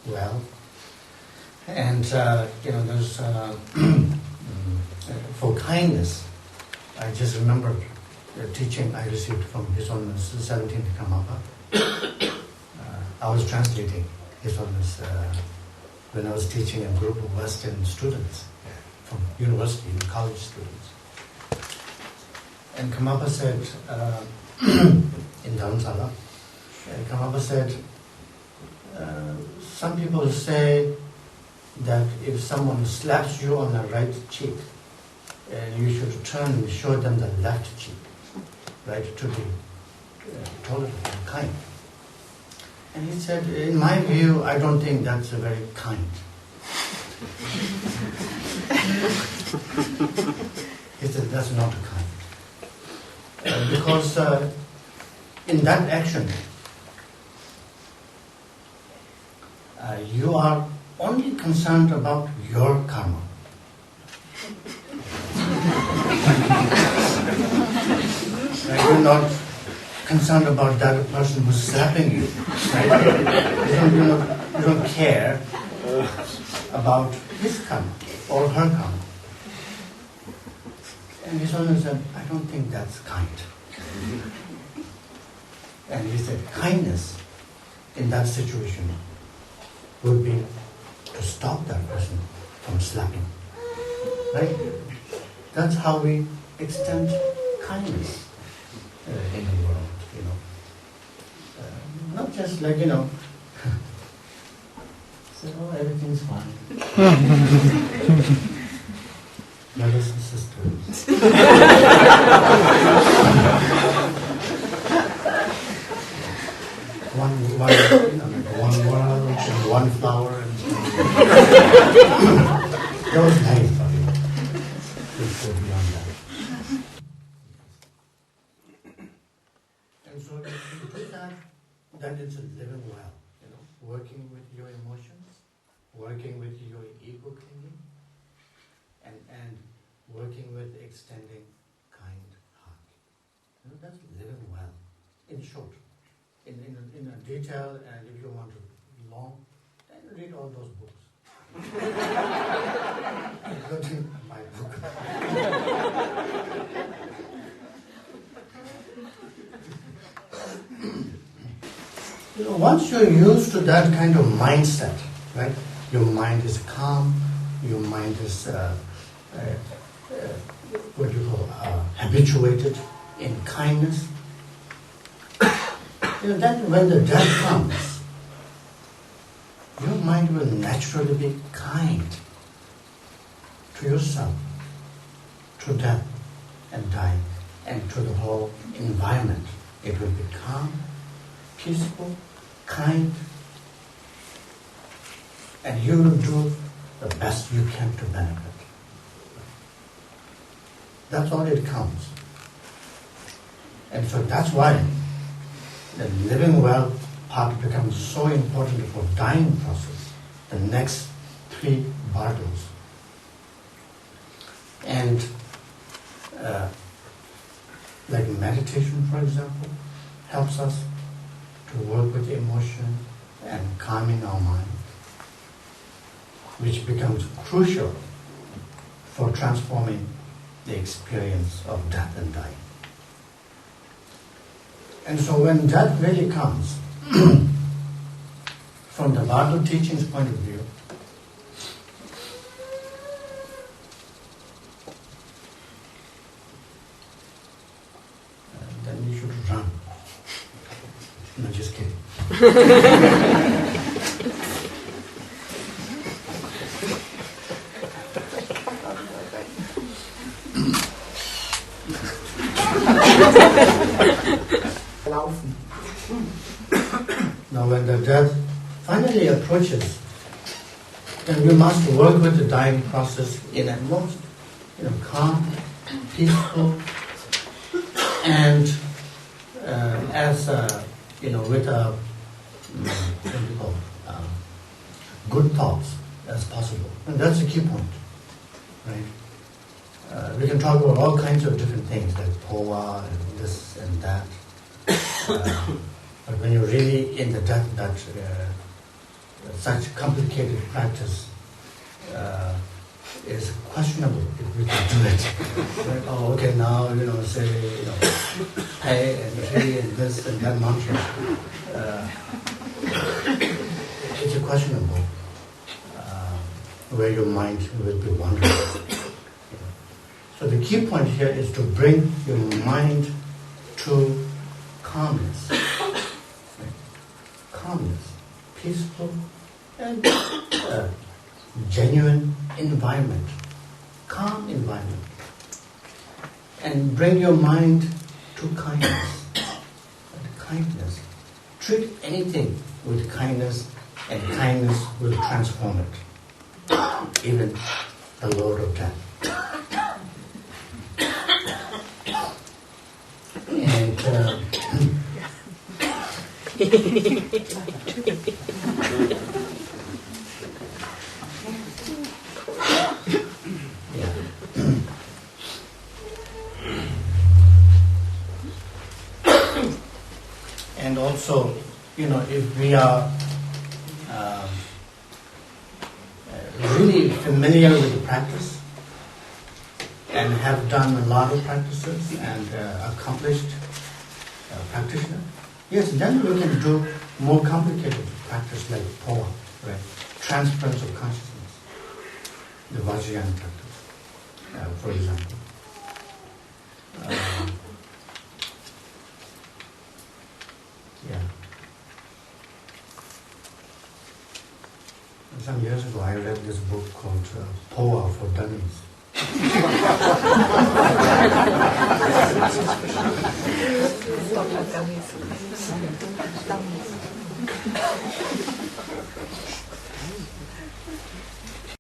well. And, there's, for kindness, I just remember the teaching I received from His Holiness 17th Karmapa. I was translating His Holiness when I was teaching a group of Western students from university and college students. And Karmapa said, in Dharamsala, Karmapa said, some people say that if someone slaps you on the right cheek, you should turn and show them the left cheek, right, to be tolerant and kind. And he said, in my view, I don't think that's very kind. He said, that's not kind. Because in that action, you are only concerned about your karma. You're not concerned about that person who's slapping you. Right? You don't care about his karma or her karma. And His Holiness said, I don't think that's kind. And he said, kindness in that situation would be to stop that person from slapping. Right? That's how we extend kindness in the world, not just like, say, oh, everything's fine. Brothers and sisters. one world and one flower. That was nice for you. Let's go beyond that. And so if you do that, then it's a living well. Working with your emotions, working with your ego clinging, and working with extending kind heart. That's living well. In short, in a detail, and if you want to long, then read all those books. Including my book. Once you're used to that kind of mindset, right? Your mind is calm, your mind is habituated in kindness. Then when the death comes, your mind will naturally be kind to yourself, to death and dying, and to the whole environment. It will be calm, peaceful, kind, and you will do the best you can to benefit. That's all it counts. And so that's why the living well part becomes so important for dying process, the next 3 Bardos. And like meditation, for example, helps us to work with emotion and calming our mind, which becomes crucial for transforming the experience of death and dying. And so when death really comes, from the Bardo teachings point of view, then you should run. No, just kidding. Now when the death finally approaches, then we must work with the dying process in a most calm, peaceful, and with good thoughts as possible. And that's the key point, right? We can talk about all kinds of different things like poa and this and that. But when you're really in the death that such complicated practice is questionable if we can do it. Like, oh, okay, now, say, pay and tree and this and that mantra. It's questionable where your mind will be wandering. So the key point here is to bring your mind to calmness. Calmness, peaceful and genuine environment, calm environment. And bring your mind to kindness. Kindness. Treat anything with kindness, and kindness will transform it. Even the Lord of Death. And and also, if we are really familiar with the practice and have done a lot of practices and accomplished practitioner, yes, then we can do more complicated practice like poa, right? Transference of consciousness, the Vajrayana practice, for example. Some years ago, I read this book called Poa for Dummies.